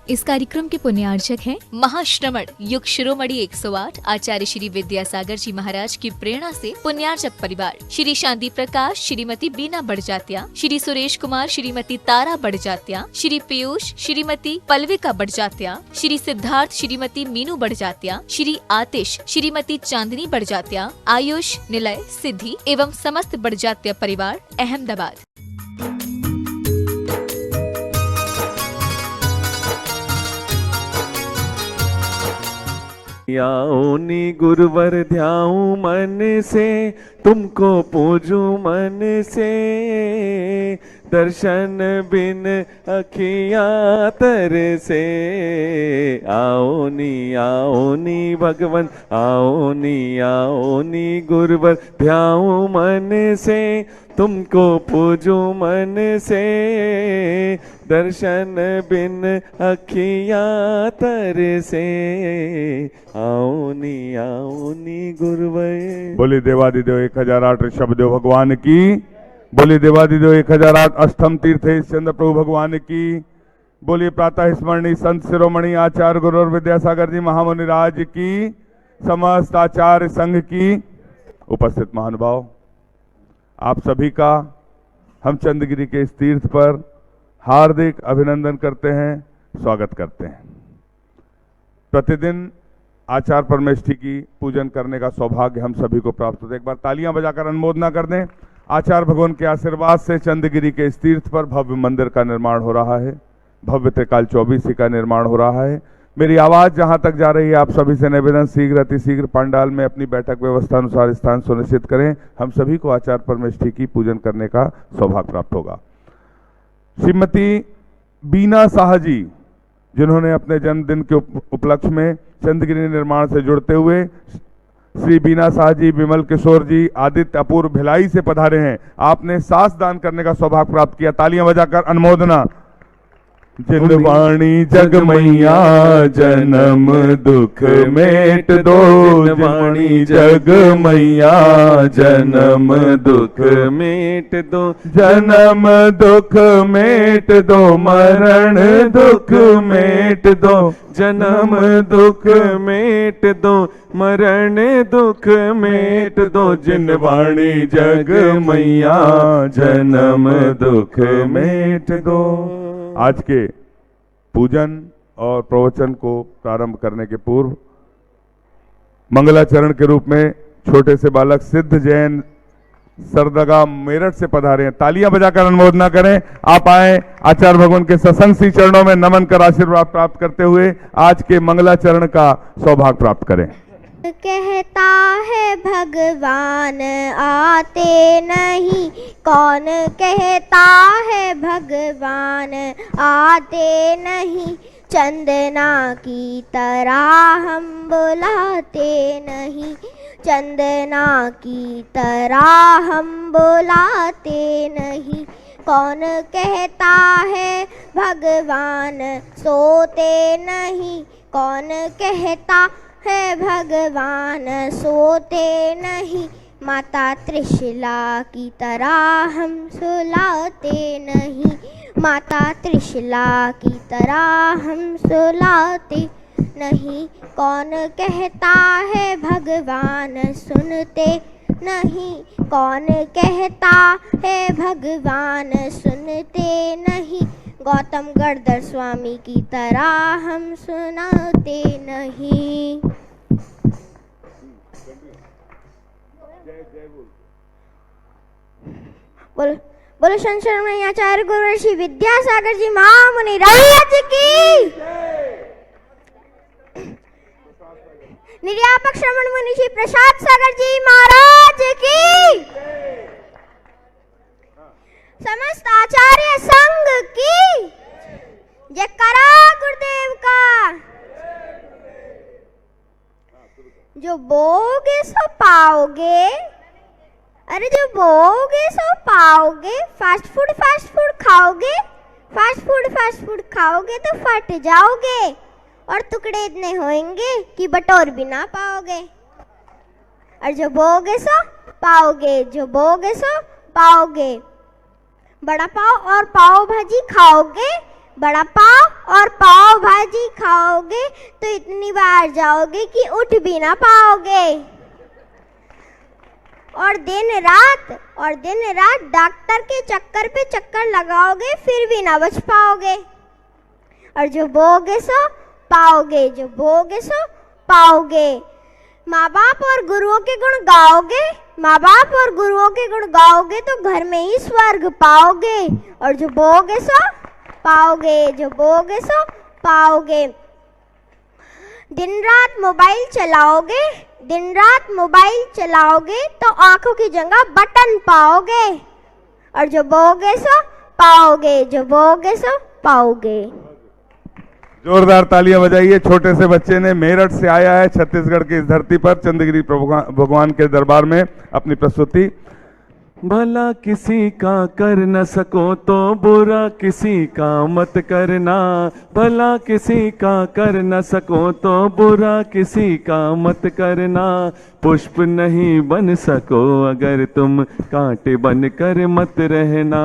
इस कार्यक्रम के पुण्यार्चक हैं महाश्रमण युग शिरोमणि 108 आचार्य श्री विद्यासागर जी महाराज की प्रेरणा से पुण्यार्चक परिवार श्री शांति प्रकाश, श्रीमती बीना बड़जात्या, श्री सुरेश कुमार, श्रीमती तारा बड़जात्या, श्री पीयूष, श्रीमती पल्विका बड़जात्या, श्री सिद्धार्थ, श्रीमती मीनू बड़जात्या, श्री आतिश, श्रीमती चांदनी बड़जात्या, आयुष, निलय, सिद्धि एवं समस्त बड़जात्या परिवार अहमदाबाद। याऊनी गुरुवर ध्याऊं मन से, तुमको पूजूं मन से, दर्शन बिन अखियाँ तरसे। आओनी भगवन, आओनी गुरुवर ध्याऊं मन से, तुमको पूजूं मन से, दर्शन बिन अखियाँ तरसे। आओनी गुरुवर। बोले देवादिदेव 1008 ऋषभदेव भगवान की, बोले देवादिदेव 1008 अष्टम तीर्थ चंद्र प्रभु भगवान की, बोलिए प्रातः स्मरणीय संत शिरोमणि आचार्य गुरु और विद्यासागर जी महामुनि राज की, समस्त आचार्य संघ की, उपस्थित महानुभाव, आप सभी का हम चंद्रगिरी के इस तीर्थ पर हार्दिक अभिनंदन करते हैं, स्वागत करते हैं। प्रतिदिन आचार्य परमेष्ठी की पूजन करने का सौभाग्य हम सभी को प्राप्त होता है। एक बार तालियां बजाकर अनुमोदना कर दें। आचार्य भगवान के आशीर्वाद से चंद्रगिरी के इस तीर्थ पर भव्य मंदिर का निर्माण हो रहा है, भव्य त्रिकाल 24 का निर्माण हो रहा है। मेरी आवाज जहां तक जा रही है, आप सभी से निवेदन, शीघ्र अतिशीघ्र पंडाल में अपनी बैठक व्यवस्था अनुसार स्थान सुनिश्चित करें। हम सभी को आचार्य परमेष्ठी की पूजन करने का सौभाग्य प्राप्त होगा। श्रीमती बीना शाह जी, जिन्होंने अपने जन्मदिन के उपलक्ष्य में चंद्रगिरी निर्माण से जुड़ते हुए श्री बीना शाह जी, विमल किशोर जी, आदित्य अपूर्व भिलाई से पधारे हैं। आपने सास दान करने का सौभाग्य प्राप्त किया। तालियां बजाकर अनुमोदना। जिनवाणी जग मैया जन्म दुख मेट दो, जिनवाणी जग मैया जन्म दुख मेट दो, जन्म दुख मेट दो, मरण दुख मेट दो, जन्म दुख मेट दो, मरण दुख मेट दो, जिनवाणी जग मैया जन्म दुख मेट दो। आज के पूजन और प्रवचन को प्रारंभ करने के पूर्व मंगलाचरण के रूप में छोटे से बालक सिद्ध जैन सरदगा मेरठ से पधारे हैं। तालियां बजाकर अनुमोदना करें। आप आए आचार्य भगवान के सत्संग सी चरणों में नमन कर आशीर्वाद प्राप्त करते हुए आज के मंगलाचरण का सौभाग्य प्राप्त करें। कहता है भगवान आते नहीं, कौन कहता है भगवान आते नहीं, चंदना की तरह हम बुलाते नहीं, चंदना की तरह हम बुलाते नहीं, कौन कहता है भगवान सोते नहीं, कौन कहता है भगवान सोते नहीं, माता त्रिशला की तरह हम सुलाते नहीं, माता त्रिशला की तरह हम सुलाते नहीं, कौन कहता है भगवान सुनते नहीं, कौन कहता है भगवान सुनते नहीं, गौतम गढ़धर स्वामी की तरह हम सुनाते नहीं। बोलो संशरण में आचार्य गुरु श्री विद्यासागर जी महामुनि राज की, निर्यापक श्रवण मुनि श्री प्रसाद सागर जी महाराज की, समस्त आचार्य संघ की जयकारा गुरुदेव का। जो बोगे सो पाओगे, अरे जो बोगे सो पाओगे, फास्ट फूड खाओगे, फास्ट फूड खाओगे तो फट जाओगे और टुकड़े इतने होंगे कि बटोर भी ना पाओगे। और जो बोगे सो पाओगे, जो बोगे सो पाओगे। बड़ा पाव और पाव भाजी खाओगे, बड़ा पाव और पाव भाजी खाओगे तो इतनी बार जाओगे कि उठ भी ना पाओगे। और दिन रात डॉक्टर के चक्कर पे चक्कर लगाओगे फिर भी ना बच पाओगे। और जो बोओगे सो पाओगे, जो बोओगे सो पाओगे। माँ बाप और गुरुओं के गुण गाओगे, माँ बाप और गुरुओं के गुण गाओगे तो घर में ही स्वर्ग पाओगे। और जो बोओगे सो पाओगे, जो बोओगे सो पाओगे। दिन रात मोबाइल चलाओगे, दिन रात मोबाइल चलाओगे तो आंखों की जगह बटन पाओगे। और जो बोओगे सो पाओगे, जो बोओगे सो पाओगे। जोरदार तालियां बजाइए। छोटे से बच्चे ने मेरठ से आया है छत्तीसगढ़ की इस धरती पर चंद्रगिरी भगवान के दरबार में अपनी प्रस्तुति। भला किसी का कर न सको तो बुरा किसी का मत करना, भला किसी का कर न सको तो बुरा किसी का मत करना। पुष्प नहीं बन सको अगर तुम कांटे बन कर मत रहना,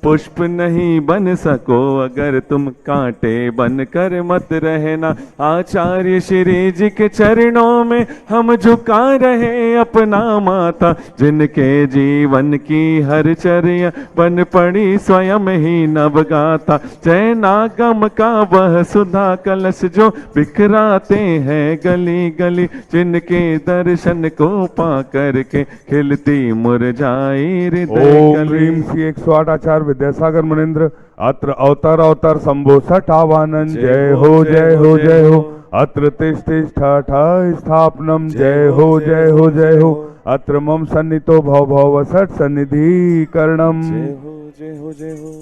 पुष्प नहीं बन सको अगर तुम कांटे बन कर मत रहना। आचार्य श्री जी के चरणों में हम झुका रहे अपना माथा, जिनके जीवन की हर चर्या बन पड़ी स्वयं ही नवगाथा। जैनागम का वह सुधा कलश जो बिखराते हैं गली गली, जिनके दर्शन को पा करके खिलती मुरझाई हृदय। ओम ह्रीं श्री 108 आचार्य विद्यासागर मुनिंद्र अत्र अवतर अवतर शंभो सठावानंद। जय हो जय हो जय हो। अत्र तिष्ठ तिष्ठ स्थापनम। जय हो जय हो जय हो। अत्र मम सन्नितो भव भव सठ सन्निधि करणम। जय हो जय हो जय हो।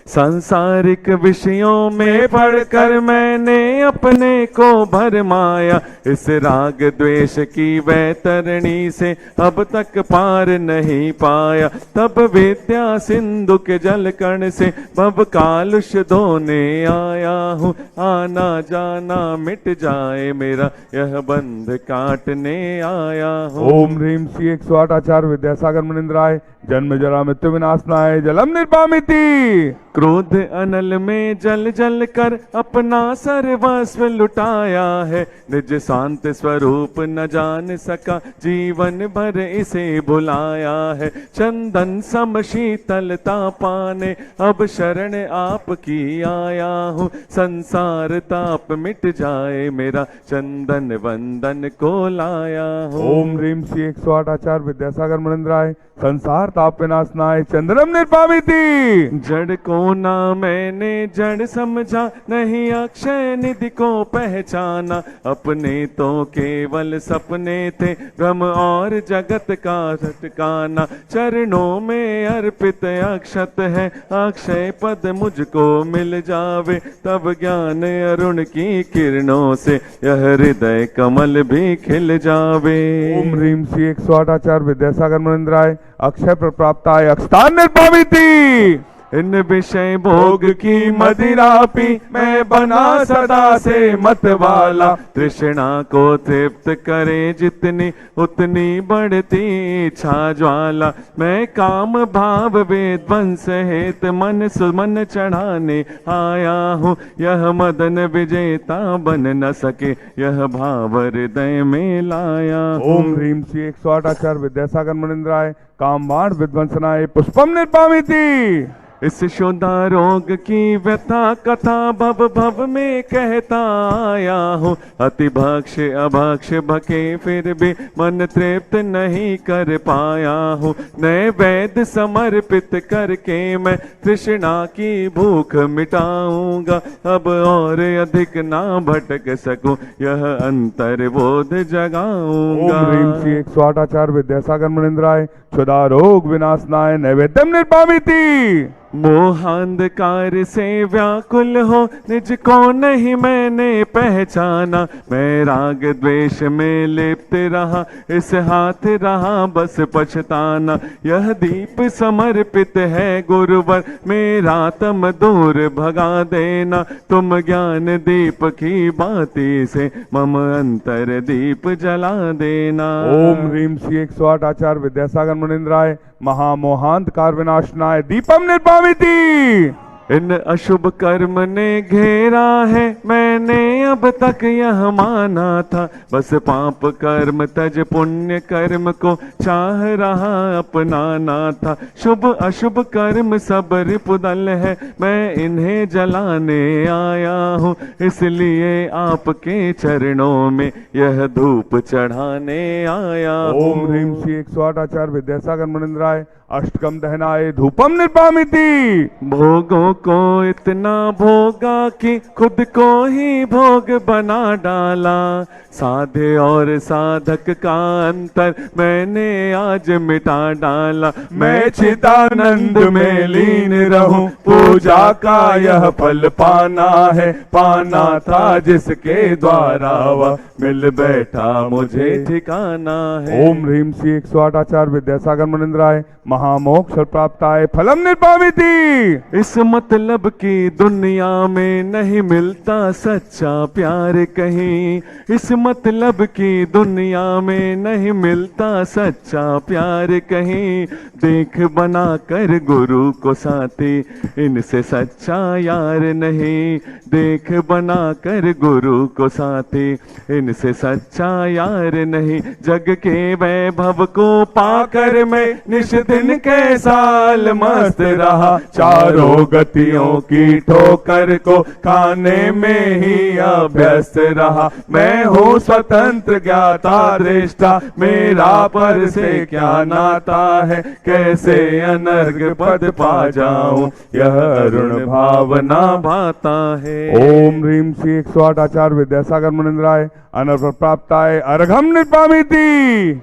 सांसारिक विषयों में पढ़कर मैंने अपने को भरमाया, इस राग द्वेष की वैतरणी से अब तक पार नहीं पाया। तब विद्या सिंधु के जल कण से भव कालुष धोने आया हूँ, आना जाना मिट जाए मेरा यह बंध काटने आया हूँ। ओम ह्रीं श्री 108 आचार्य विद्यासागर मुनिंद्राय जन्म जरा मृत्यु विनाशनाय जलम निर्वामिति। क्रोध अनल में जल जल कर अपना सर्वस्व लुटाया है, निज शांत स्वरूप न जान सका जीवन भर इसे भुलाया है। चंदन सम शीतलता पाने अब शरण आपकी आया हूँ, संसार ताप मिट जाए मेरा चंदन वंदन को लाया हूँ। ओम ह्रीं श्री 108 आचार्य विद्यासागर मुनिंद्राय संसार ताप विनाशनाय चंद्रम निर्वामिति। जड़ को ना मैंने जड़ समझा, नहीं अक्षय निधि को पहचाना। अपने तो केवल सपने थे भ्रम और जगत का ठिकाना। चरणों में अर्पित अक्षत है, अक्षय पद मुझको मिल जावे। तब ज्ञान अरुण की किरणों से यह हृदय कमल भी खिल जावे। ओम ह्रीं श्री 108 आचार्य विद्यासागर मुनिंद्राय अक्षय प्राप्ताय अक्षतान निर्वामिति। इन विषय भोग की मदिरा पी मैं बना सदा से मत वाला। तृष्णा को तृप्त करे जितनी उतनी बढ़ती इच्छा ज्वाला। मैं काम भाव वेद वंश हेत मन सुमन चढ़ाने आया हूँ, यह मदन विजेता बन न सके यह भाव हृदय में लाया। ओम ह्रीं श्री 108 आचार्य विद्यासागर मुनिंद्राय काम बाण विध्वंसनाय पुष्पम निर्वामिति। इस शोधा रोग की व्यथा कथा भव भव में कहता आया हूँ। अति भक्ष अभक्ष भके फिर भी मन तृप्त नहीं कर पाया हूँ। नए वैद समर्पित करके मैं तृष्णा की भूख मिटाऊंगा। अब और अधिक ना भटक सकूं यह अंतर बोध जगाऊंगा। ओम ह्रीं श्री 108 आचार्य विद्यासागर मुनिंद्राय क्षुधा रोग विनाशनाय नैवेद्यम निर्वामिति। मोहांधकार से व्याकुल हो निज को नहीं मैंने पहचाना। मैं राग द्वेष में लिप्त रहा, इस हाथ रहा बस पछताना। यह दीप समर्पित है गुरुवर, मेरा तम दूर भगा देना। तुम ज्ञान दीप की बाती से मम अंतर दीप जला देना। ओम ह्रीं श्री 108 आचार्य विद्यासागर मुनिंद्राय महामोहांधकार विनाशनाय दीपम निर्वामिति। इन अशुभ कर्म ने घेरा है, मैंने अब तक यह माना था। बस पाप कर्म तज पुण्य कर्म को चाह रहा अपनाना था। शुभ अशुभ कर्म सब रिपुदल है, मैं इन्हें जलाने आया हूँ। इसलिए आपके चरणों में यह धूप चढ़ाने आया हूँ। ओम ह्रीम श्री 108 आचार्य विद्यासागर मुनिंद्राय अष्टकम दहनाय धूपम निर्पामिति। भोगों को इतना भोगा कि खुद को ही भोग बना डाला। साधे और साधक का अंतर मैंने आज मिटा डाला। मैं चिदानंद में लीन रहूं, पूजा का यह फल पाना है। पाना था जिसके द्वारा वह मिल बैठा मुझे ठिकाना है। ओम ह्रीम श्री 108 आचार्य विद्यासागर मुनिंद्राय महामोक्ष प्राप्ताय फलम निर्पामिति। इस मतलब की दुनिया में नहीं मिलता सच्चा प्यार कहीं। इस मतलब की दुनिया में नहीं मिलता सच्चा प्यार कहीं। देख बना कर गुरु को साथी, इनसे सच्चा यार नहीं। देख बना कर गुरु को साथी, इनसे सच्चा यार नहीं। जग के वैभव को पाकर मैं निश दिन के साल मस्त रहा। चारों गतियों की ठोकर को खाने में ही अभ्यस्त रहा। मैं हूँ स्वतंत्र ज्ञाता दृष्टा, मेरा पर से क्या नाता है। कैसे अनर्ग पद पा जाऊं, यह अरुण भावना भाता है। ओम ह्रीम श्री 108 आचार्य विद्यासागर मुनिंद्राय अनर्घ प्राप्ताय अर्घम निर्पामिति।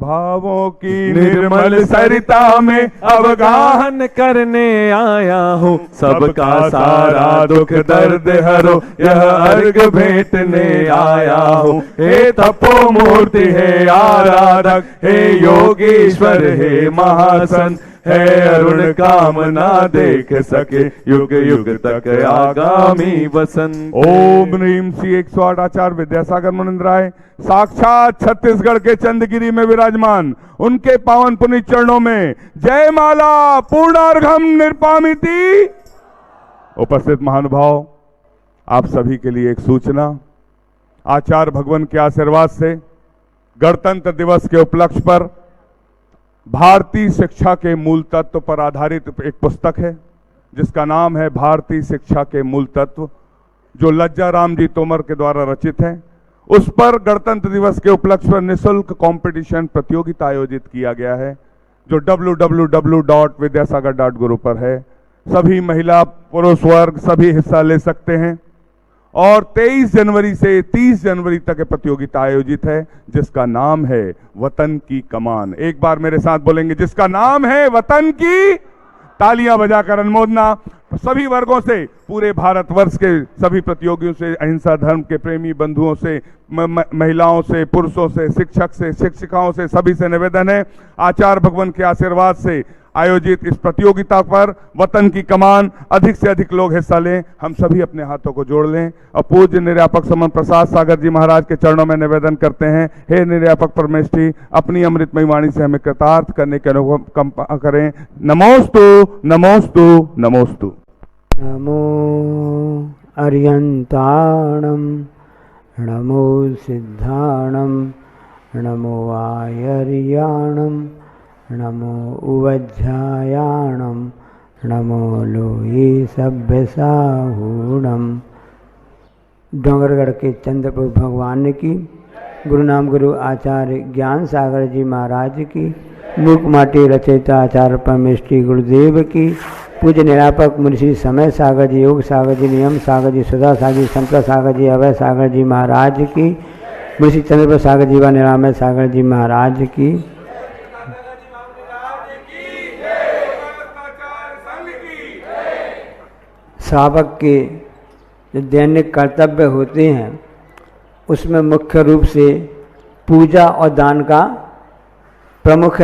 भावों की निर्मल सरिता में अवगाहन करने आया हूँ। सबका सारा दुख दर्द हरो, यह अर्घ भेंटने आया हूँ। हे तपो मूर्ति, हे आराधक, हे योगीश्वर, हे महासन, है अरुण कामना देख सके युग युग तक आगामी वसंत। ओम ह्रीम श्री 108 आचार्य विद्यासागर मुनिंद्राय साक्षात छत्तीसगढ़ के चंदगिरी में विराजमान उनके पावन पुनीत चरणों में जय माला पूर्णार्घम निर्पामिति। उपस्थित महानुभाव, आप सभी के लिए एक सूचना। आचार्य भगवान के आशीर्वाद से गणतंत्र दिवस के उपलक्ष्य पर भारतीय शिक्षा के मूल तत्व पर आधारित एक पुस्तक है जिसका नाम है भारतीय शिक्षा के मूल तत्व, जो लज्जा राम जी तोमर के द्वारा रचित है। उस पर गणतंत्र दिवस के उपलक्ष्य पर निःशुल्क कंपटीशन प्रतियोगिता आयोजित किया गया है जो www.vidyasagar.guru पर है। सभी महिला पुरुष वर्ग सभी हिस्सा ले सकते हैं और 23 जनवरी से 30 जनवरी तक प्रतियोगिता आयोजित है जिसका नाम है वतन की कमान। एक बार मेरे साथ बोलेंगे, जिसका नाम है वतन की। तालियां बजाकर अनुमोदना सभी वर्गों से, पूरे भारतवर्ष के सभी प्रतियोगियों से, अहिंसा धर्म के प्रेमी बंधुओं से, महिलाओं से, पुरुषों से, शिक्षक से, शिक्षिकाओं से, सभी से निवेदन है, आचार्य भगवान के आशीर्वाद से आयोजित इस प्रतियोगिता पर वतन की कमान अधिक से अधिक लोग हिस्सा लें। हम सभी अपने हाथों को जोड़ लें और पूज्य निर्यापक समन प्रसाद सागर जी महाराज के चरणों में निवेदन करते हैं, हे निर्यापक परमेष्ठी, अपनी अमृतमयी वाणी से हमें कृतार्थ करने के अनुभव करें। नमोस्तु नमोस्तु नमोस्तु। नमो अर्यन्ताणं नमो सिद्धाणं नमो आयर्याणं नमो उवज्झायाणं नमो लोये सभ्यसाहूणं। डोंगरगढ़ के चंद्रप्रभु भगवान की, गुरु नाम गुरु आचार्य ज्ञान सागर जी महाराज की, मूक माटी रचयिता आचार्य परमेष्ठी गुरुदेव की, पूज्य निरापक मुंशी समय सागर जी, योग सागर जी, नियम सागर जी, सुधा सागर जी, संत सागर जी, अभय सागर जी महाराज की, मुंशी चंद्रप्रभु सागर जी व निरामय सागर जी महाराज की। श्रावक के जो दैनिक कर्तव्य होते हैं उसमें मुख्य रूप से पूजा और दान का प्रमुख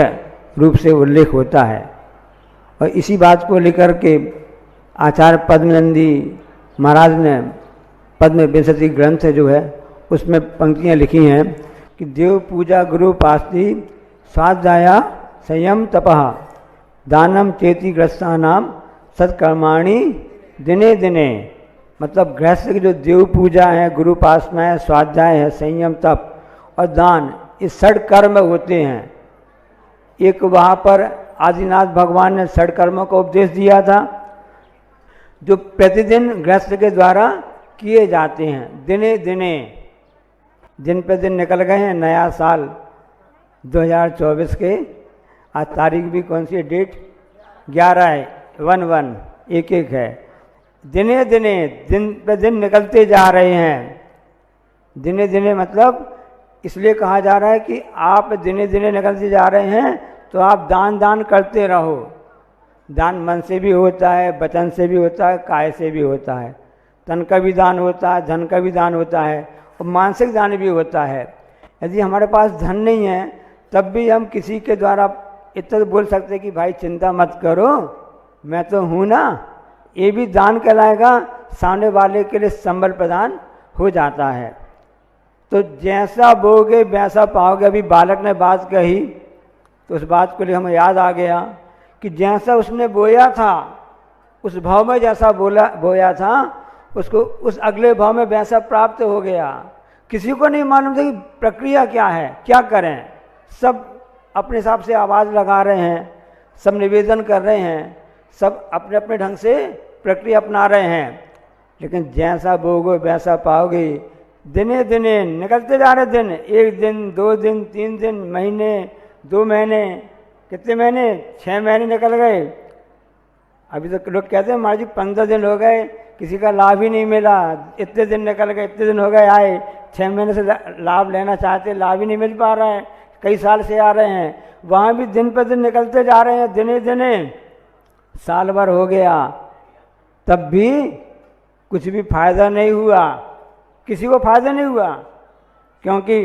रूप से उल्लेख होता है और इसी बात को लेकर के आचार्य पद्मनंदी महाराज ने पद्म विंशति ग्रंथ जो है उसमें पंक्तियाँ लिखी हैं कि देव पूजा गुरु पास्ति स्वाध्याया संयम तपः दानम चेति ग्रस्तानाम सत्कर्माणि दिने दिने, मतलब गृहस्थ की जो देव पूजा है, गुरु उपासना है, स्वाध्याय है, संयम, तप और दान, ये षड कर्म होते हैं। एक वहाँ पर आदिनाथ भगवान ने षड कर्मों का उपदेश दिया था जो प्रतिदिन गृहस्थ के द्वारा किए जाते हैं। दिने दिने, दिन पे दिन निकल गए हैं, नया साल 2024 के। आज तारीख भी कौन सी है, डेट 11 है, 11 1 है। दिने दिने, दिन पे दिन निकलते जा रहे हैं। दिने दिने मतलब इसलिए कहा जा रहा है कि आप दिने दिने निकलते जा रहे हैं तो आप दान करते रहो। दान मन से भी होता है, वचन से भी होता है, काय से भी होता है। तन का भी दान होता है, धन का भी दान होता है और मानसिक दान भी होता है। यदि हमारे पास धन नहीं है तब भी हम किसी के द्वारा इतना बोल सकते हैं कि भाई चिंता मत करो, मैं तो हूँ ना, ये भी दान कहलाएगा। सामने वाले के लिए संबल प्रदान हो जाता है। तो जैसा बोगे वैसा पाओगे। अभी बालक ने बात कही तो उस बात को लिए हमें याद आ गया कि जैसा उसने बोया था, उस भाव में जैसा बोया था, उसको उस अगले भाव में वैसा प्राप्त हो गया। किसी को नहीं मालूम था कि प्रक्रिया क्या है, क्या करें। सब अपने हिसाब से आवाज़ लगा रहे हैं, सब निवेदन कर रहे हैं, सब अपने अपने ढंग से प्रक्रिया अपना रहे हैं। लेकिन जैसा बोगे वैसा पाओगे। दिने दिने निकलते जा रहे दिन, 1 दिन, 2 दिन, 3 दिन, महीने, 2 महीने, कितने महीने, 6 महीने निकल गए। अभी तो लोग कहते हैं महाराज जी 15 दिन हो गए, किसी का लाभ ही नहीं मिला। इतने दिन निकल गए, इतने दिन हो गए आए, 6 महीने से लाभ लेना चाहते, लाभ ही नहीं मिल पा रहा है, कई साल से आ रहे हैं। वहाँ भी दिन पर दिन निकलते जा रहे हैं, दिने दिने। साल भर हो गया तब भी कुछ भी फायदा नहीं हुआ, किसी को फायदा नहीं हुआ। क्योंकि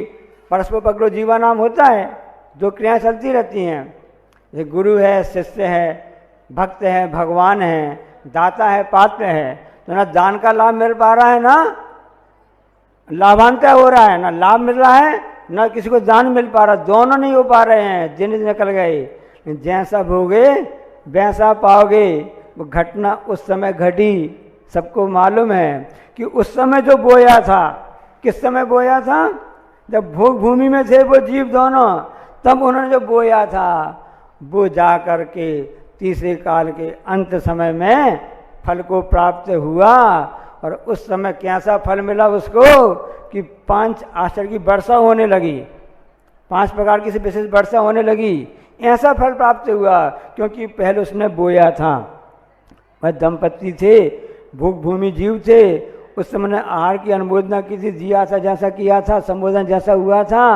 परस्पर पकड़ो जीवा नाम होता है, जो क्रियाएं चलती रहती हैं। ये गुरु है, शिष्य है, भक्त है, भगवान है, दाता है, पात्र है। तो ना दान का लाभ मिल पा रहा है, ना लाभांतर हो रहा है, ना लाभ मिल रहा है, ना किसी को दान मिल पा रहा। दोनों नहीं हो पा रहे हैं, दिन निकल गए। जैसा भोगे वैसा पाओगे। वो घटना उस समय घटी, सबको मालूम है कि उस समय जो बोया था, किस समय बोया था, जब भोग भूमि में थे वो जीव दोनों, तब उन्होंने जो बोया था वो जा कर के तीसरे काल के अंत समय में फल को प्राप्त हुआ। और उस समय कैसा फल मिला उसको कि 5 आश्चर्य की वर्षा होने लगी, 5 प्रकार की विशेष वर्षा होने लगी। ऐसा फल प्राप्त हुआ क्योंकि पहले उसने बोया था। वह दंपति थे, भोग भूमि जीव थे। उस समय ने आहार की अनुमोदना की थी, दिया था जैसा किया था, संबोधन जैसा हुआ था,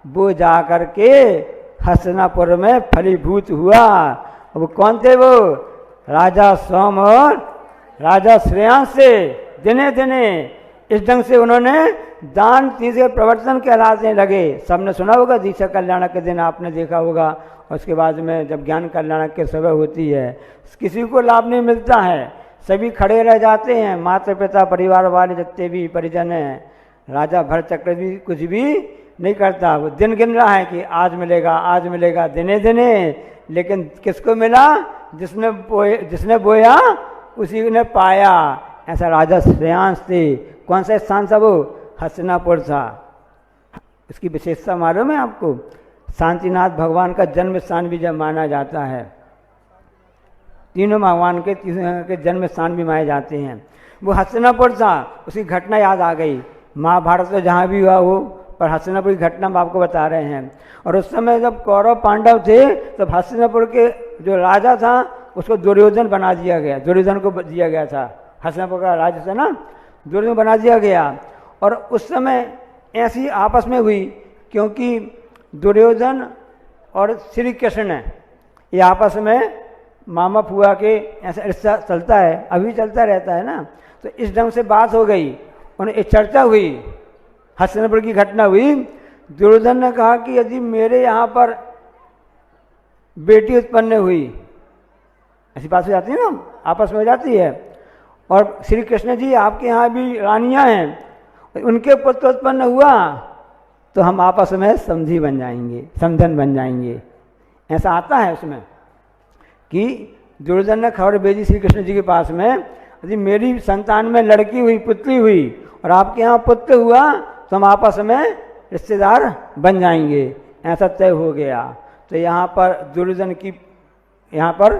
वो जा कर के हस्तिनापुर में फलीभूत हुआ। वो कौन थे? वो राजा सोम और राजा श्रेयांश से। दिने दिने इस ढंग से उन्होंने दान तीसरे प्रवर्तन कहलाने लगे। सबने सुना होगा दीक्षा कल्याणक के दिन, आपने देखा होगा। और उसके बाद में जब ज्ञान कल्याणक की सभा होती है, किसी को लाभ नहीं मिलता है, सभी खड़े रह जाते हैं, माता पिता परिवार वाले जितने भी परिजन हैं। राजा भरत चक्रवर्ती कुछ भी नहीं करता, वो दिन गिन रहा है कि आज मिलेगा, आज मिलेगा, दिने दिने। लेकिन किसको मिला? जिसने बोया उसी ने पाया। ऐसा राजा श्रेयांश थे। कौन सा स्थान था वो? हस्तिनापुर था। उसकी विशेषता मालूम है आपको? शांतिनाथ भगवान का जन्म स्थान भी जब माना जाता है, तीनों भगवान के जन्म स्थान भी माने जाते हैं। वो हस्तिनापुर था। उसकी घटना याद आ गई। महाभारत में जहाँ भी हुआ वो, पर हस्तिनापुर की घटना हम आपको बता रहे हैं। और उस समय जब कौरव पांडव थे तब हस्तिनापुर के जो राजा था उसको दुर्योधन बना दिया गया। दुर्योधन को दिया गया था, हस्तिनापुर का राजा था ना, दुर्योधन बना दिया गया। और उस समय ऐसी आपस में हुई क्योंकि दुर्योधन और श्री कृष्ण ये आपस में मामा फुआ के ऐसा रिश्ता चलता है, अभी चलता रहता है ना। तो इस ढंग से बात हो गई, उन्हें एक चर्चा हुई, हस्तिनापुर की घटना हुई। दुर्योधन ने कहा कि यदि मेरे यहाँ पर बेटी उत्पन्न हुई, ऐसी बात हो जाती है ना, आपस में हो जाती है। और श्री कृष्ण जी आपके यहाँ भी रानियाँ हैं, उनके पुत्र उत्पन्न हुआ तो हम आपस में समधी बन जाएंगे, समधन बन जाएंगे। ऐसा आता है उसमें कि दुर्योधन ने खबर भेजी श्री कृष्ण जी के पास में, यदि मेरी संतान में लड़की हुई, पुत्री हुई और आपके यहाँ पुत्र हुआ तो हम आपस में रिश्तेदार बन जाएंगे, ऐसा तय हो गया। तो यहाँ पर दुर्योधन की यहाँ पर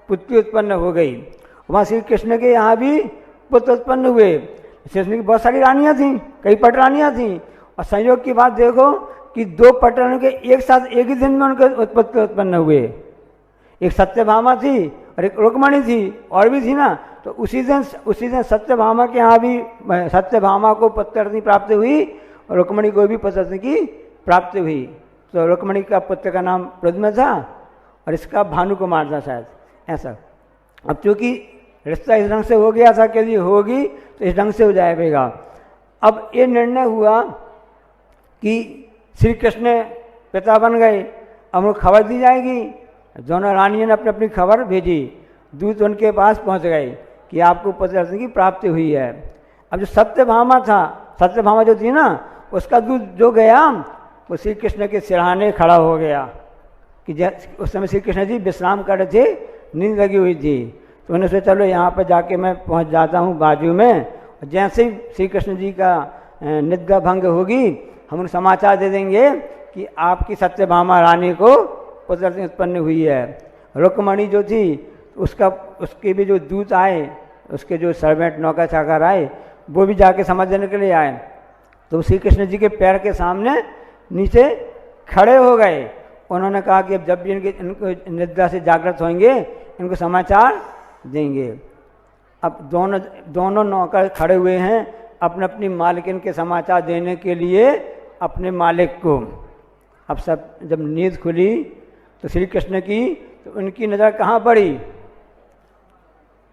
पुत्री उत्पन्न हो गई। वहाँ श्री कृष्ण के यहाँ भी पुत्र उत्पन्न हुए। श्री कृष्ण की बहुत सारी रानियाँ थीं, कई पट रानियाँ थीं, और संयोग की बात देखो कि 2 पट रानियों के एक साथ एक ही दिन में उनके पुत्र उत्पन्न हुए। एक सत्यभामा थी और एक रुक्मणी थी, और भी थी ना। तो उसी दिन सत्यभामा के यहाँ भी सत्यभामा को पुत्ररत्नी प्राप्त हुई और रुक्मणी को भी पुत्ररत्नी की प्राप्ति हुई। तो रुक्मणी का पुत्र का नाम प्रद्युम्न था और इसका भानुकुमार था शायद, ऐसा। अब चूँकि रिश्ता इस ढंग से हो गया था कि यदि होगी तो इस ढंग से हो जाएगा। अब ये निर्णय हुआ कि श्री कृष्ण पिता बन गए, अब उनको खबर दी जाएगी। दोनों रानियों ने अपनी अपनी खबर भेजी, दूत उनके पास पहुंच गए कि आपको पुत्ररत्न की प्राप्ति हुई है। अब जो सत्यभामा था, सत्यभामा जो थी ना, उसका दूत जो गया वो श्री कृष्ण के सिरहाने खड़ा हो गया कि उस समय श्री कृष्ण जी विश्राम कर रहे थे, नींद लगी हुई थी। तो उन्होंने सोचा चलो यहाँ पर जाके मैं पहुँच जाता हूँ बाजू में। जैसे ही श्री कृष्ण जी का निद्रा भंग होगी हम उन्हें समाचार दे देंगे कि आपकी सत्यभामा रानी को पुत्ररत्न उत्पन्न हुई है। रुक्मणी जो थी उसके भी जो दूत आए, उसके जो सर्वेंट नौकर चाकर आए, वो भी जाके समझ देने के लिए आए। तो श्री कृष्ण जी के पैर के सामने नीचे खड़े हो गए। उन्होंने कहा कि अब जब भी इनको निद्रा से जागृत होंगे इनको समाचार देंगे। अब दोनों नौकर खड़े हुए हैं अपने अपनी मालकिन के समाचार देने के लिए अपने मालिक को। अब सब जब नींद खुली तो श्री कृष्ण की, तो उनकी नज़र कहाँ पड़ी,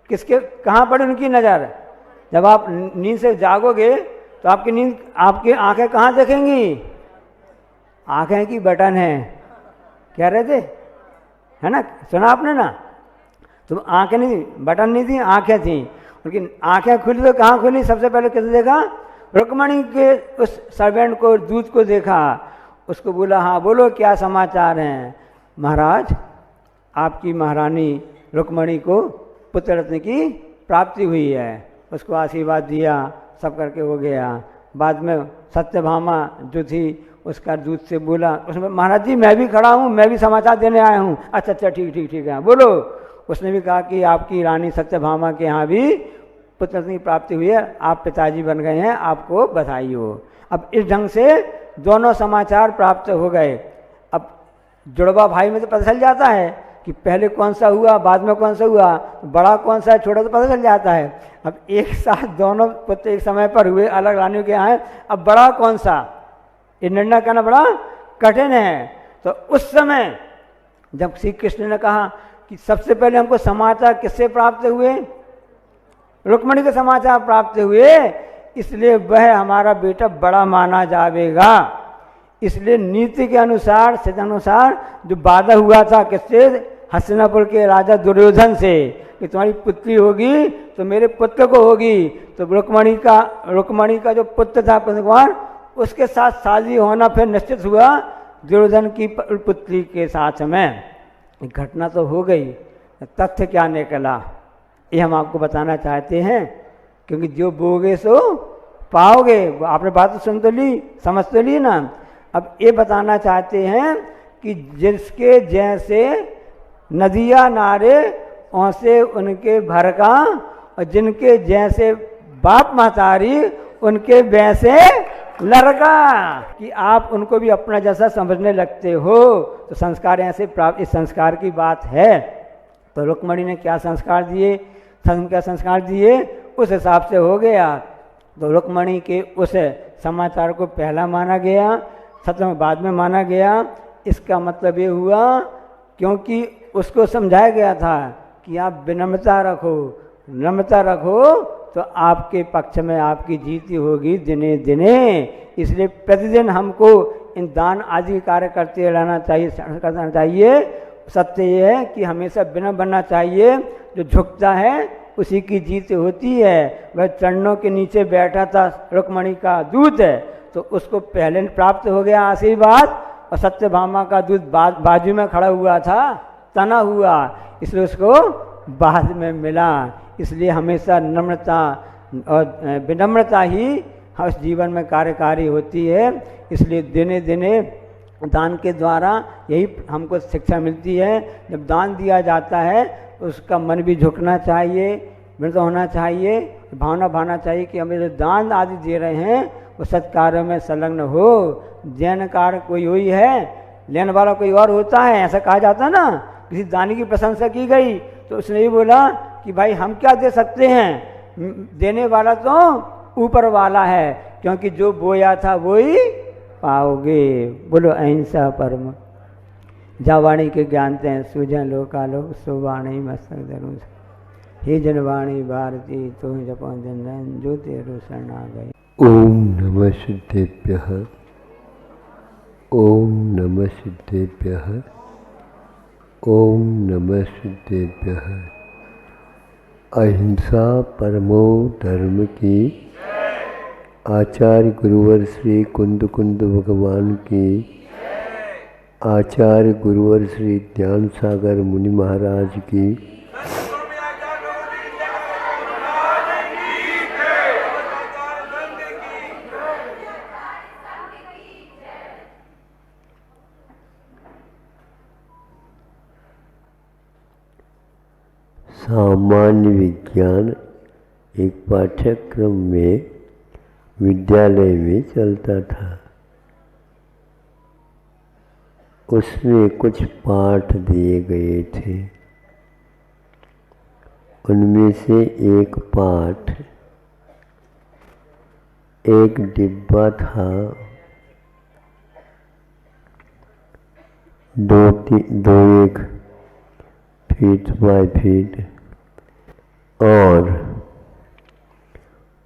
किसके कहाँ पड़ी उनकी नज़र? जब आप नींद से जागोगे तो आपकी आंखें कहाँ देखेंगी? आंखें की बटन है, कह रहे थे, है ना, सुना आपने ना? तो आंखें नहीं, बटन नहीं थी, आंखें थी। उनकी आंखें खुली तो कहाँ खुली? सबसे पहले किसे देखा? रुक्मणी के उस सर्वेंट को, दूत को देखा। उसको बोला हाँ बोलो क्या समाचार हैं? महाराज आपकी महारानी रुक्मणी को पुत्ररत्न की प्राप्ति हुई है। उसको आशीर्वाद दिया, सब करके हो गया। बाद में सत्यभामा जो थी उसका दूत से बोला, उसने महाराज जी मैं भी खड़ा हूँ, मैं भी समाचार देने आया हूँ। अच्छा अच्छा ठीक है बोलो। उसने भी कहा कि आपकी रानी सत्यभामा के यहाँ भी पुत्ररत्न की प्राप्ति हुई है, आप पिताजी बन गए हैं, आपको बधाई हो। अब इस ढंग से दोनों समाचार प्राप्त हो गए। अब जुड़वा भाई में तो पता चल जाता है कि पहले कौन सा हुआ, बाद में कौन सा हुआ, बड़ा कौन सा है, छोटा तो पता चल जाता है। अब एक साथ दोनों पुत्र एक समय पर हुए, अलग रानियों के यहाँ, अब बड़ा कौन सा, ये निर्णय करना बड़ा कठिन है। तो उस समय जब श्री कृष्ण ने कहा कि सबसे पहले हमको समाचार किससे प्राप्त हुए? रुक्मणी के समाचार प्राप्त हुए, इसलिए वह हमारा बेटा बड़ा माना जाएगा। इसलिए नीति के अनुसार, सिद्धानुसार जो वादा हुआ था किससे? हस्तिनापुर के राजा दुर्योधन से कि तुम्हारी पुत्री होगी तो मेरे पुत्र को होगी। तो रुक्मणी का जो पुत्र था कुमार, उसके साथ शादी होना फिर निश्चित हुआ दुर्योधन की पुत्री के साथ में। घटना तो हो गई, तथ्य क्या निकला ये हम आपको बताना चाहते हैं, क्योंकि जो बोगे सो पाओगे। आपने बात तो सुन तो ली, समझ तो ली ना। अब ये बताना चाहते हैं कि जिसके जैसे नदियाँ नारे औसे उनके भरका, और जिनके जैसे बाप महतारी उनके वैसे लड़का, कि आप उनको भी अपना जैसा समझने लगते हो। तो संस्कार ऐसे प्राप्त, इस संस्कार की बात है। तो रुक्मणी ने क्या संस्कार दिए, उस हिसाब से हो गया। तो रुक्मणी के उस समाचार को पहला माना गया, सत्य बाद में माना गया। इसका मतलब ये हुआ क्योंकि उसको समझाया गया था कि आप विनम्रता रखो तो आपके पक्ष में आपकी जीत होगी दिने दिने। इसलिए प्रतिदिन हमको इन दान आदि कार्य करते रहना चाहिए। सत्य ये है कि हमेशा विनम्र बनना चाहिए। जो झुकता है उसी की जीत होती है। वह चरणों के नीचे बैठा था रुक्मणी का दूत है, तो उसको पहले प्राप्त हो गया आशीर्वाद, और सत्यभामा का दूत बाजू में खड़ा हुआ था, तना हुआ, इसलिए उसको बाद में मिला। इसलिए हमेशा नम्रता और विनम्रता ही उस जीवन में कार्यकारी होती है। इसलिए दिने दिने दान के द्वारा यही हमको शिक्षा मिलती है। जब दान दिया जाता है उसका मन भी झुकना चाहिए, मृत होना चाहिए, भावना चाहिए कि हमें जो दान आदि दे रहे हैं वो सत्कार्यों में संलग्न हो। जैन कार्य कोई हुई है, लेने वाला कोई और होता है, ऐसा कहा जाता है ना। किसी दानी की प्रशंसा की गई तो उसने ही बोला कि भाई हम क्या दे सकते हैं, देने वाला तो ऊपर वाला है, क्योंकि जो बोया था वो ही पाओगे। बोलो अहिंसा परम। जा वाणी के ज्ञानते हैं सूझन लोकालोक, सो वाणी मस्तक धरू। हे जनवाणी भारती तो जपो जन जन जो तेरो शरण आ गई। ओम नमः सिद्धेभ्यः। ओम नमः सिद्धेभ्यः। ओम नमः सिद्धेभ्यः। अहिंसा परमो धर्म की। आचार्य गुरुवर श्री कुंद कुंद भगवान की। आचार्य गुरुवर श्री ज्ञान सागर मुनि महाराज की। सामान्य विज्ञान एक पाठ्यक्रम में विद्यालय में चलता था। उसमें कुछ पाठ दिए गए थे। उनमें से एक पाठ, एक डिब्बा था, दो एक फीट बाय फीट, और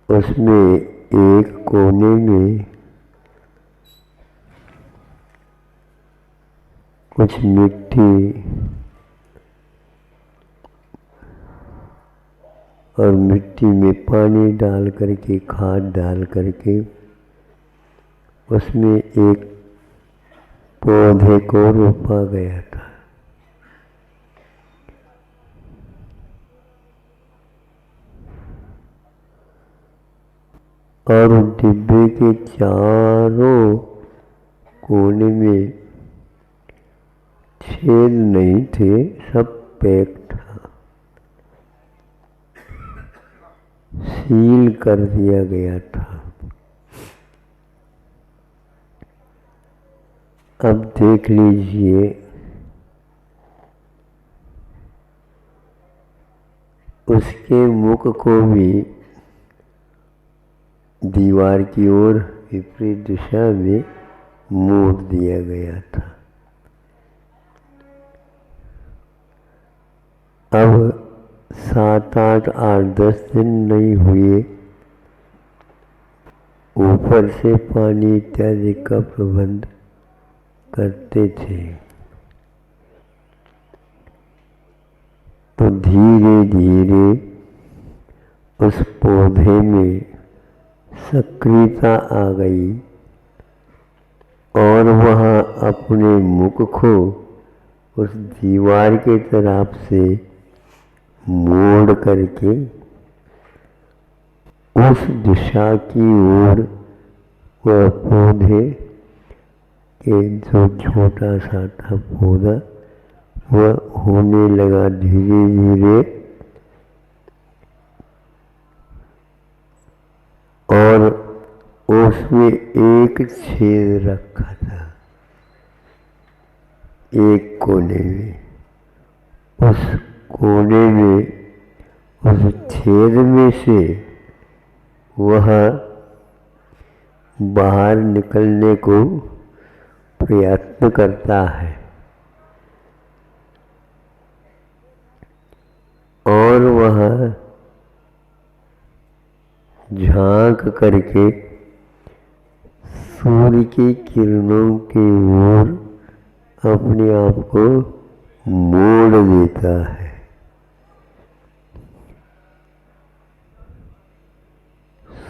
उसमें एक कोने में कुछ मिट्टी और मिट्टी में पानी डाल करके, खाद डाल करके उसमें एक पौधे को रोपा गया था। और डिब्बे के चारों कोने में छेद नहीं थे, सब पैक था, सील कर दिया गया था। अब देख लीजिए, उसके मुख को भी दीवार की ओर विपरीत दिशा में मोड़ दिया गया था। अब 7, 8, 8, 10 दिन नहीं हुए, ऊपर से पानी इत्यादि का प्रबंध करते थे। तो धीरे धीरे उस पौधे में सक्रियता आ गई और वह अपने मुख को उस दीवार के तरफ से मोड़ करके उस दिशा की ओर वह पौधे के जो छोटा सा था पौधा वह होने लगा धीरे धीरे। और उसमें एक छेद रखा था एक कोने में। उस कोने में, उस छेद में से वह बाहर निकलने को प्रयत्न करता है और वह झांक करके सूर्य की किरणों की ओर अपने आप को मोड़ देता है।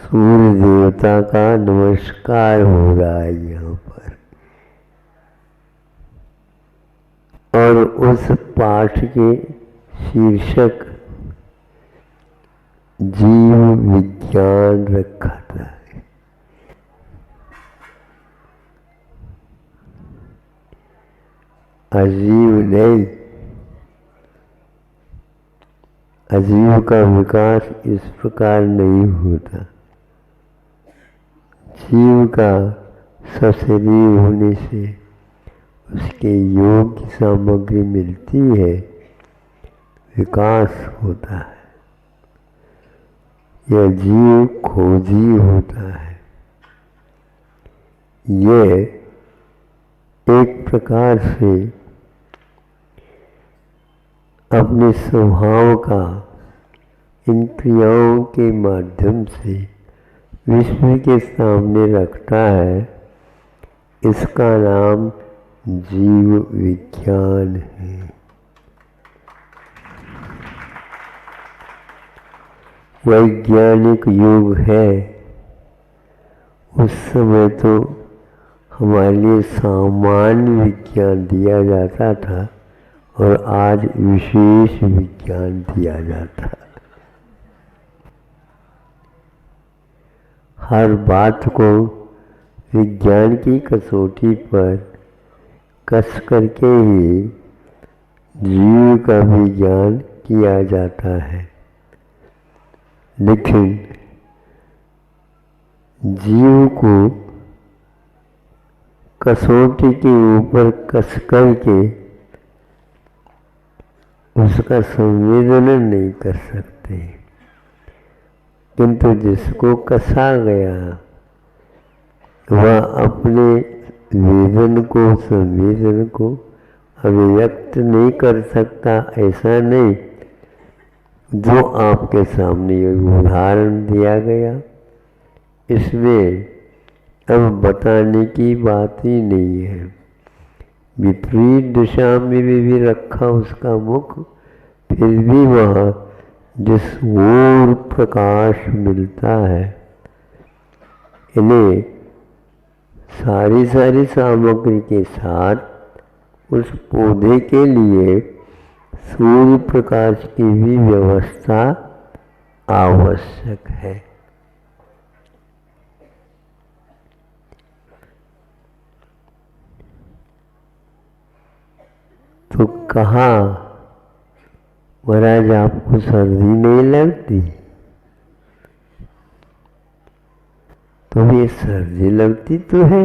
सूर्य देवता का नमस्कार हो रहा है यहाँ पर। और उस पाठ के शीर्षक जीव विज्ञान रखा था। अजीव नहीं, अजीव का विकास इस प्रकार नहीं होता। जीव का सशरीर होने से उसके योग की सामग्री मिलती है, विकास होता है। यह जीव खोजी होता है। यह एक प्रकार से अपने स्वभाव का इन क्रियाओं के माध्यम से विश्व के सामने रखता है। इसका नाम जीव विज्ञान है। वैज्ञानिक युग है, उस समय तो हमारे लिए सामान्य विज्ञान दिया जाता था और आज विशेष विज्ञान दिया जाता है। हर बात को विज्ञान की कसौटी पर कस करके ही जीव का विज्ञान किया जाता है। लेकिन जीव को कसौटी के ऊपर कस करके उसका संवेदन नहीं कर सकते, किंतु जिसको कसा गया वह अपने वेदन को, संवेदन को अभिव्यक्त नहीं कर सकता। ऐसा नहीं, जो आपके सामने उदाहरण दिया गया, इसमें अब बताने की बात ही नहीं है। विपरीत दिशा में भी रखा उसका मुख, फिर भी वह जिस ओर प्रकाश मिलता है, इन्हें सारी सामग्री के साथ उस पौधे के लिए सूर्य प्रकाश की भी व्यवस्था आवश्यक है। तो कहा, महाराज आपको सर्दी नहीं लगती? तो ये सर्दी लगती तो है,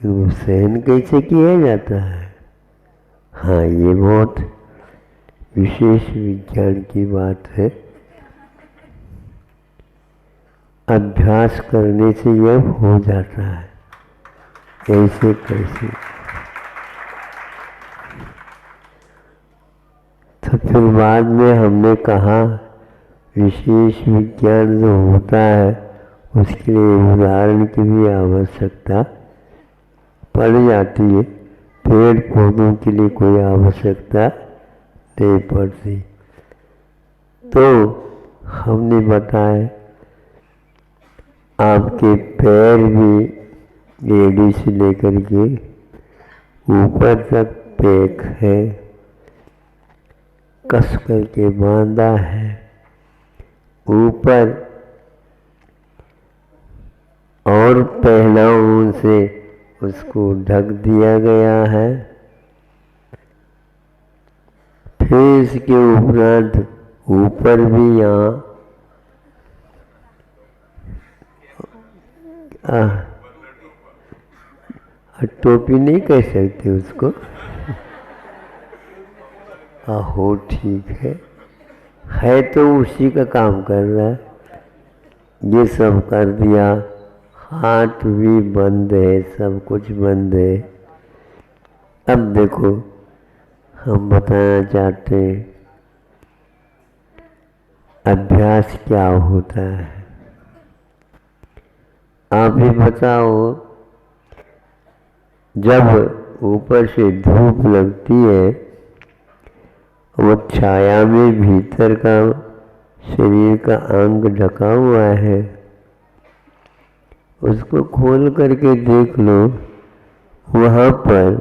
वो सहन कैसे किया जाता है? हाँ, ये बहुत विशेष विज्ञान की बात है। अभ्यास करने से यह हो जाता है। कैसे कैसे? तो फिर बाद में हमने कहा विशेष विज्ञान जो होता है उसके लिए उदाहरण की भी आवश्यकता पड़ जाती है। पेड़ पौधों के लिए कोई आवश्यकता नहीं पड़ती। तो हमने बताया आपके पैर भी एड़ी से लेकर के ऊपर तक पैक है, कस करके बांधा है। ऊपर और पहनाओं से उसको ढक दिया गया है। फिर इसके उपरांत ऊपर भी यहाँ टोपी नहीं कह सकते उसको, हो ठीक है तो उसी का काम कर रहा है। ये सब कर दिया, हाथ भी बंद है, सब कुछ बंद है। अब देखो हम बताना चाहते हैं अभ्यास क्या होता है। आप ही बताओ, जब ऊपर से धूप लगती है, वो छाया में भीतर का शरीर का अंग ढका हुआ है, उसको खोल करके देख लो, वहाँ पर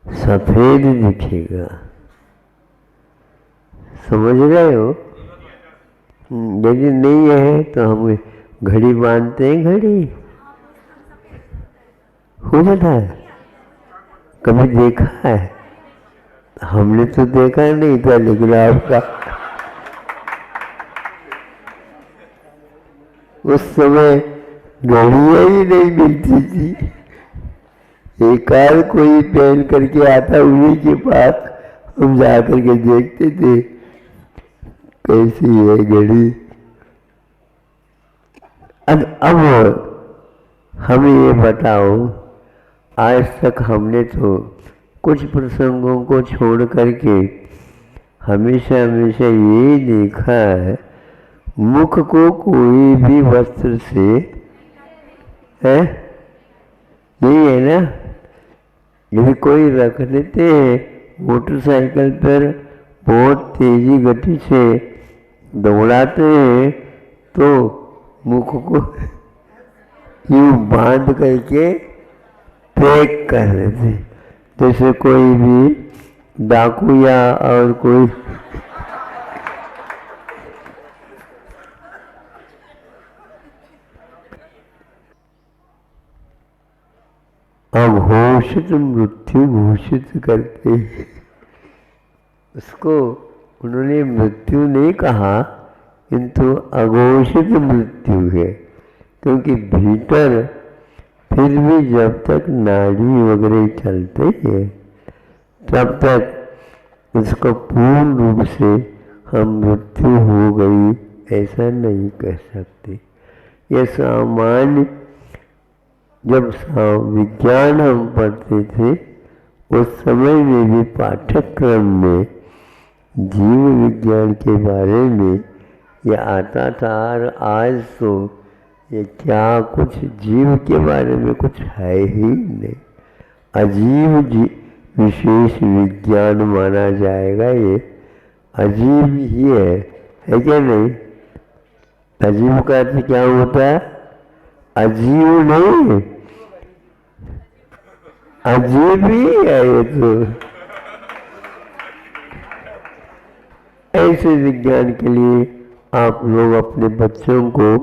सफ़ेद दिखेगा। समझ रहे हो? यदि नहीं है तो हम घड़ी बांधते हैं, घड़ी हो जाता है। कभी देखा है? हमने तो देखा नहीं था, लेकिन आपका उस समय घड़ियाँ ही नहीं मिलती थी। एक आध कोई पहन करके आता, उन्हीं के पास हम जा करके देखते थे कैसी है घड़ी। अब हमें ये बताओ, आज तक हमने तो कुछ प्रसंगों को छोड़ करके हमेशा हमेशा ये देखा है, मुख को कोई भी वस्त्र से, है यही है ना, यदि कोई रख देते हैं मोटरसाइकिल पर, बहुत तेजी गति से दौड़ाते हैं, तो मुख को यूं बांध करके पैक कर देते, जैसे कोई भी डाकू या और कोई अघोषित मृत्यु घोषित करते हैं। उसको उन्होंने मृत्यु नहीं कहा, किंतु अघोषित मृत्यु है, क्योंकि भीतर फिर भी जब तक नाड़ी वगैरह चलते हैं तब तक उसको पूर्ण रूप से हम मृत्यु हो गई ऐसा नहीं कह सकते। यह सामान्य, जब विज्ञान हम पढ़ते थे उस समय में भी पाठ्यक्रम में जीव विज्ञान के बारे में यह आता था, और आज तो ये क्या कुछ जीव के बारे में कुछ है ही नहीं। अजीब विशेष विज्ञान माना जाएगा, ये अजीब ही है क्या नहीं? अजीब का अर्थ क्या होता है? अजीब नहीं, अजीब ही है ये तो। ऐसे विज्ञान के लिए आप लोग अपने बच्चों को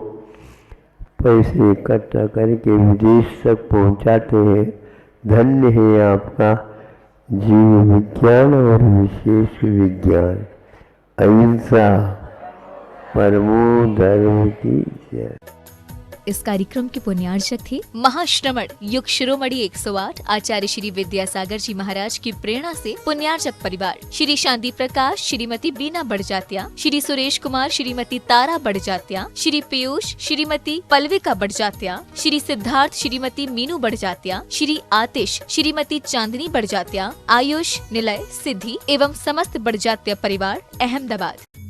पैसे इकट्ठा करके विदेश तक पहुंचाते हैं। धन्य है आपका जीव विज्ञान और विशेष विज्ञान। अहिंसा परमो धर्म की जय। इस कार्यक्रम के पुण्यार्चक थे महाश्रमण युग शिरोमणि 108 आचार्य श्री विद्यासागर जी महाराज की प्रेरणा से पुण्यार्चक परिवार श्री शांति प्रकाश, श्रीमती बीना बड़जात्या, श्री सुरेश कुमार, श्रीमती तारा बड़जात्या, श्री पीयूष, श्रीमती पल्विका बड़जात्या, श्री सिद्धार्थ, श्रीमती मीनू बड़जात्या, श्री आतिश, श्रीमती चांदनी बड़जात्या, आयुष, निलय, सिद्धि एवं समस्त बड़जात्या परिवार, अहमदाबाद।